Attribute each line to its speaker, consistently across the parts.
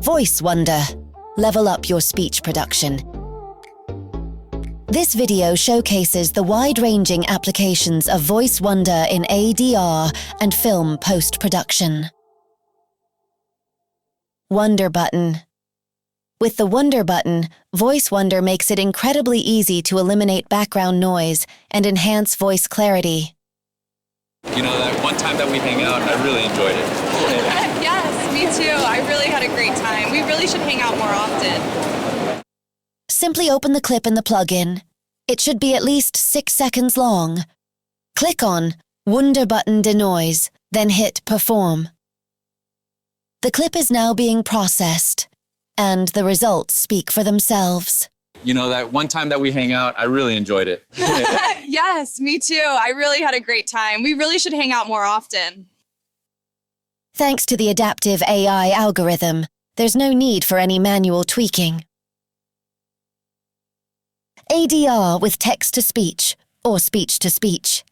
Speaker 1: VoiceWunder. Level up your speech production. This video showcases the wide-ranging applications of VoiceWunder in ADR and film post-production. Wonder button. With the Wonder button, VoiceWunder makes it incredibly easy to eliminate background noise and enhance voice clarity.
Speaker 2: You know, that one time that we hang out, I really enjoyed it.
Speaker 3: Yes, me too. I really had a great time. We really should hang out more often.
Speaker 1: Simply open the clip in the plugin. It should be at least 6 seconds long. Click on Wonder button denoise, then hit Perform. The clip is now being processed, and the results speak for themselves.
Speaker 2: You know, that one time that we hang out, I really enjoyed it.
Speaker 3: Yes, me too. I really had a great time. We really should hang out more often.
Speaker 1: Thanks to the adaptive AI algorithm, there's no need for any manual tweaking. ADR with text-to-speech or speech-to-speech.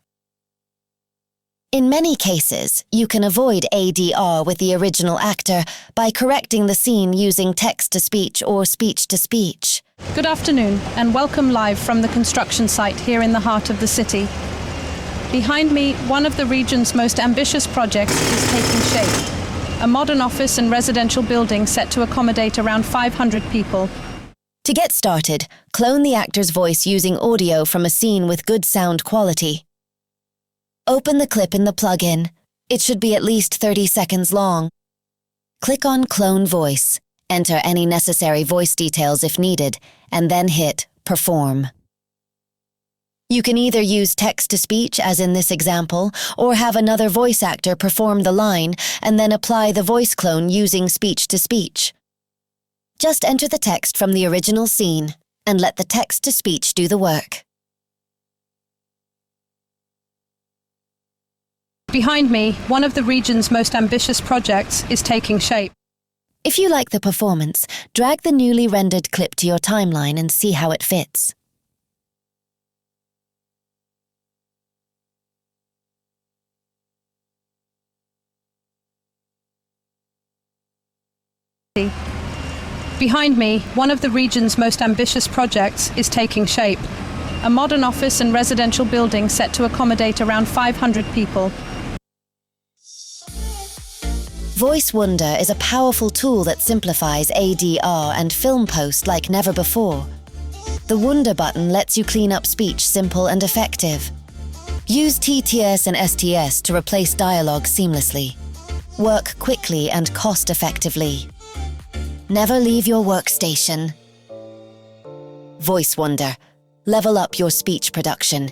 Speaker 1: In many cases, you can avoid ADR with the original actor by correcting the scene using text-to-speech or speech-to-speech.
Speaker 4: Good afternoon, and welcome live from the construction site here in the heart of the city. Behind me, one of the region's most ambitious projects is taking shape. A modern office and residential building set to accommodate around 500 people.
Speaker 1: To get started, clone the actor's voice using audio from a scene with good sound quality. Open the clip in the plugin. It should be at least 30 seconds long. Click on Clone Voice, enter any necessary voice details if needed, and then hit Perform. You can either use text-to-speech, as in this example, or have another voice actor perform the line and then apply the voice clone using speech-to-speech. Just enter the text from the original scene and let the text-to-speech do the work.
Speaker 4: Behind me, one of the region's most ambitious projects is taking shape.
Speaker 1: If you like the performance, drag the newly rendered clip to your timeline and see how it fits.
Speaker 4: Behind me, one of the region's most ambitious projects is taking shape. A modern office and residential building set to accommodate around 500 people.
Speaker 1: VoiceWunder is a powerful tool that simplifies ADR and film post like never before. The Wonder button lets you clean up speech simple and effective. Use TTS and STS to replace dialogue seamlessly. Work quickly and cost-effectively. Never leave your workstation. VoiceWunder. Level up your speech production.